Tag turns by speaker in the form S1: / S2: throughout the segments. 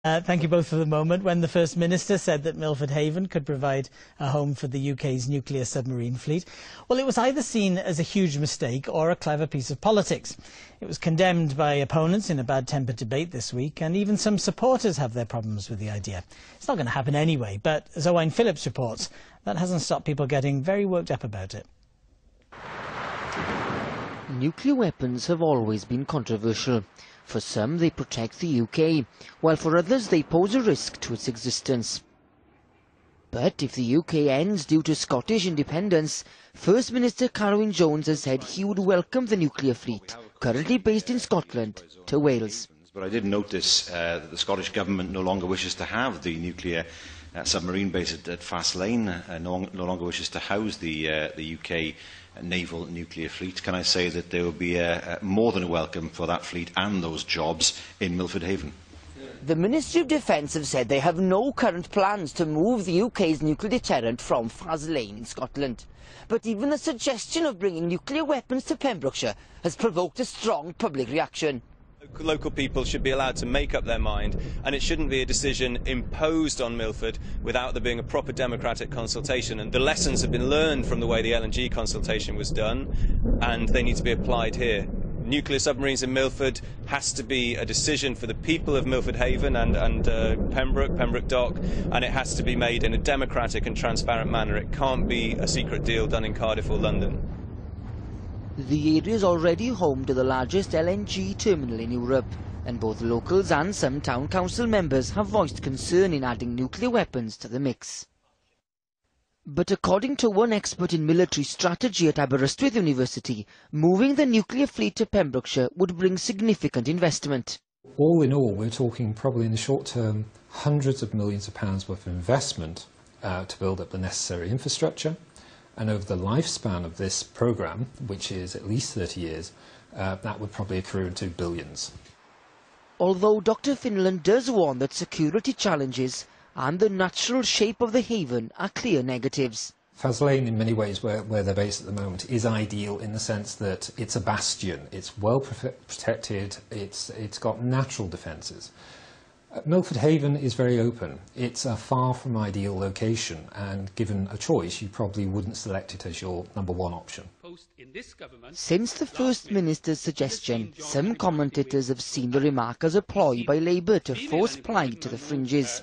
S1: Thank you both for the moment. When the First Minister said that Milford Haven could provide a home for the UK's nuclear submarine fleet, well, it was either seen as a huge mistake or a clever piece of politics. It was condemned by opponents in a bad-tempered debate this week, and even some supporters have their problems with the idea. It's not going to happen anyway, but as Owain Phillips reports, that hasn't stopped people getting very worked up about it.
S2: Nuclear weapons have always been controversial. For some, they protect the UK, while for others they pose a risk to its existence. But if the UK ends due to Scottish independence, First Minister Carwyn Jones has said he would welcome the nuclear fleet, currently based in Scotland, to Wales.
S3: But I did notice that the Scottish Government no longer wishes to have the nuclear submarine base at Faslane, no longer wishes to house the UK naval nuclear fleet. Can I say that there will be more than a welcome for that fleet and those jobs in Milford Haven?
S2: The Ministry of Defence have said they have no current plans to move the UK's nuclear deterrent from Faslane in Scotland. But even the suggestion of bringing nuclear weapons to Pembrokeshire has provoked a strong public reaction.
S4: Local people should be allowed to make up their mind, and it shouldn't be a decision imposed on Milford without there being a proper democratic consultation. And the lessons have been learned from the way the LNG consultation was done, and they need to be applied here. Nuclear submarines in Milford has to be a decision for the people of Milford Haven and Pembroke Dock, and it has to be made in a democratic and transparent manner. It can't be a secret deal done in Cardiff or London.
S2: The area is already home to the largest LNG terminal in Europe, and both locals and some town council members have voiced concern in adding nuclear weapons to the mix. But according to one expert in military strategy at Aberystwyth University, moving the nuclear fleet to Pembrokeshire would bring significant investment.
S5: All in all, we're talking probably in the short term hundreds of millions of pounds worth of investment to build up the necessary infrastructure. And over the lifespan of this programme, which is at least 30 years, that would probably accrue into billions.
S2: Although Dr. Finland does warn that security challenges and the natural shape of the haven are clear negatives.
S5: Faslane, in many ways, where they're based at the moment, is ideal in the sense that it's a bastion. It's well protected. It's got natural defences. Milford Haven is very open. It's a far from ideal location, and given a choice, you probably wouldn't select it as your number one option.
S2: Since the First Minister's suggestion, some commentators have seen the remark as a ploy by Labour to force Plaid to the fringes.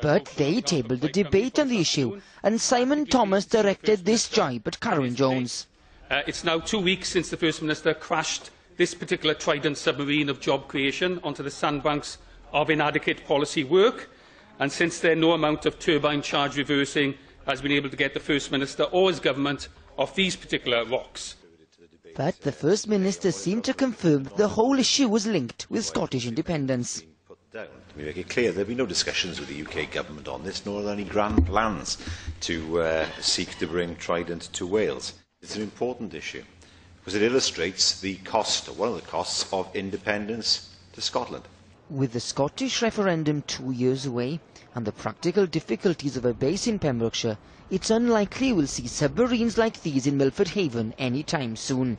S2: But they tabled a debate on the issue, and Simon Thomas directed this jibe at Carwyn Jones.
S6: It's now 2 weeks since the First Minister crashed this particular Trident submarine of job creation onto the sandbanks of inadequate policy work, and since then no amount of turbine charge reversing has been able to get the First Minister or his government off these particular rocks.
S2: But the First Minister seemed to confirm that the whole issue was linked with Scottish independence.
S3: To make it clear, there have been no discussions with the UK government on this, nor are there any grand plans to seek to bring Trident to Wales. It's an important issue because it illustrates the cost, or one of the costs, of independence to Scotland.
S2: With the Scottish referendum 2 years away and the practical difficulties of a base in Pembrokeshire, it's unlikely we'll see submarines like these in Milford Haven anytime soon.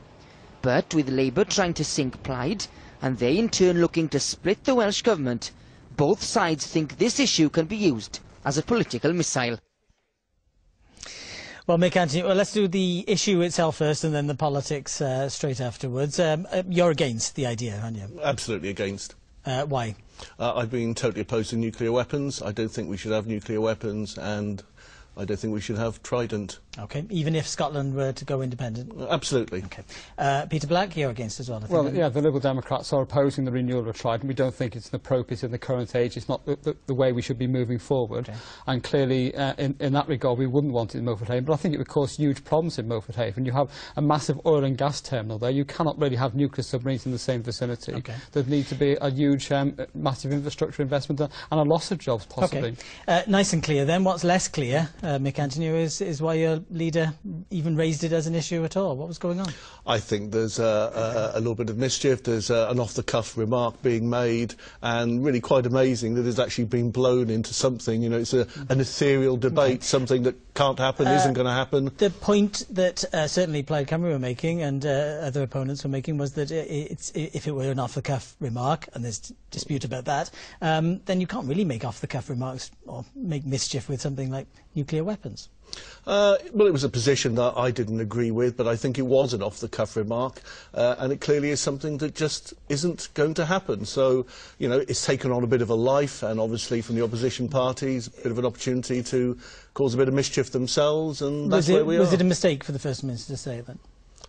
S2: But with Labour trying to sink Plaid, and they in turn looking to split the Welsh Government, both sides think this issue can be used as a political missile.
S1: Well, Mick, Antoniw, well, let's do the issue itself first and then the politics straight afterwards. You're against the idea, aren't you?
S7: Absolutely against.
S1: Why?
S7: I've been totally opposed to nuclear weapons. I don't think we should have nuclear weapons, and I don't think we should have Trident.
S1: OK, even if Scotland were to go independent?
S7: Absolutely.
S1: OK. Peter Black, you're against as well, I think.
S8: Well, yeah, the Liberal Democrats are opposing the renewal of Trident. We don't think it's appropriate in the current age. It's not the way we should be moving forward. Okay. And clearly, in that regard, we wouldn't want it in Milford Haven. But I think it would cause huge problems in Milford Haven. You have a massive oil and gas terminal there. You cannot really have nuclear submarines in the same vicinity. Okay. There needs to be a huge, massive infrastructure investment and a loss of jobs, possibly.
S1: Okay. Nice and clear then. What's less clear, Mick, Antoniw, is why you're the leader even raised it as an issue at all? What was going on?
S7: I think there's a little bit of mischief. There's an off-the-cuff remark being made, and really quite amazing that it's actually been blown into something. You know, it's an ethereal debate, something that can't happen, isn't going to happen.
S1: The point that certainly Plaid Cymru were making and other opponents were making was that if it were an off-the-cuff remark, and there's dispute about that, then you can't really make off-the-cuff remarks or make mischief with something like nuclear weapons.
S7: Well, it was a position that I didn't agree with, but I think it was an off-the-cuff remark, and it clearly is something that just isn't going to happen. So, you know, it's taken on a bit of a life, and obviously from the opposition parties, a bit of an opportunity to cause a bit of mischief themselves, and that's where we are.
S1: Was it a mistake for the First Minister to say it then?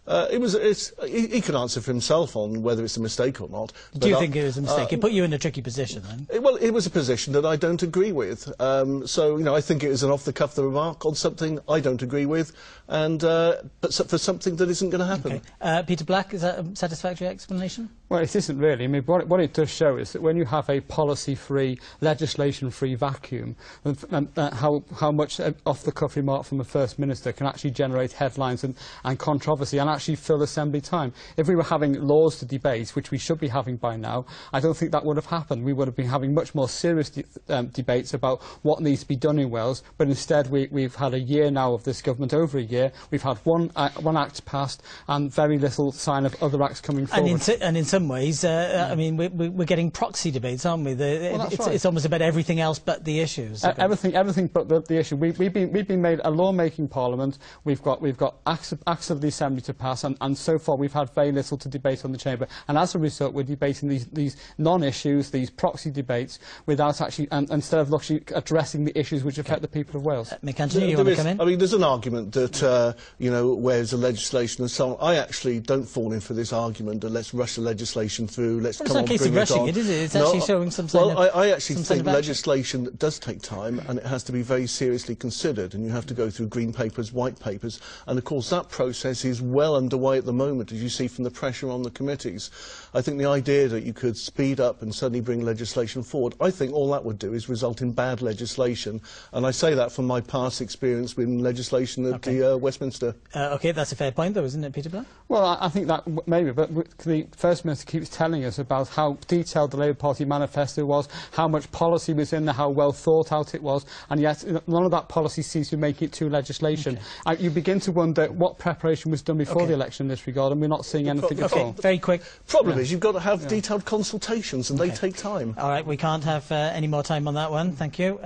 S7: He can answer for himself on whether it's a mistake or not.
S1: Do you think it was a mistake? It put you in a tricky position then.
S7: Well, it was a position that I don't agree with. So, you know, I think it was an off-the-cuff remark on something I don't agree with, and but for something that isn't going to happen.
S1: Okay. Peter Black, is that a satisfactory explanation?
S8: Well, it isn't really. I mean, what it does show is that when you have a policy-free, legislation-free vacuum, how much off-the-cuff remark from the First Minister can actually generate headlines and controversy and actually fill Assembly time. If we were having laws to debate, which we should be having by now, I don't think that would have happened. We would have been having much more serious debates about what needs to be done in Wales, but instead we've had a year now of this government, over a year. We've had one act passed and very little sign of other acts coming forward.
S1: And in some ways, I mean, we're getting proxy debates, aren't we?
S8: Right.
S1: It's almost about everything else but the issues.
S8: Everything but the issue. We've been made a law-making parliament. We've got acts of the Assembly to pass, and so far we've had very little to debate on the chamber. And as a result, we're debating these non-issues, these proxy debates, without actually, instead of actually addressing the issues which affect the people of Wales.
S1: Mick, Antoniw, you want to come in?
S7: I mean, there's an argument that you know, where's the legislation and so on. I actually don't fall in for this argument that let's rush the legislation through. Let's come on, bring it on.
S1: It's not a case of rushing it, is it? It's actually showing some sign of.
S7: Well, I actually think legislation does take time, and it has to be very seriously considered, and you have to go through green papers, white papers, and of course that process is well underway at the moment, as you see from the pressure on the committees. I think the idea that you could speed up and suddenly bring legislation forward, I think all that would do is result in bad legislation, and I say that from my past experience with legislation at the Westminster.
S1: OK, that's a fair point though, isn't it, Peter Black?
S8: Well, I think that maybe, but the First Minister keeps telling us about how detailed the Labour Party manifesto was, how much policy was in there, how well thought out it was, and yet none of that policy seems to make it to legislation. You begin to wonder what preparation was done before the election in this regard, and we're not seeing anything at all.
S1: Very quick.
S7: Problem is, you've got to have detailed consultations, and they take time.
S1: All right, we can't have any more time on that one. Thank you.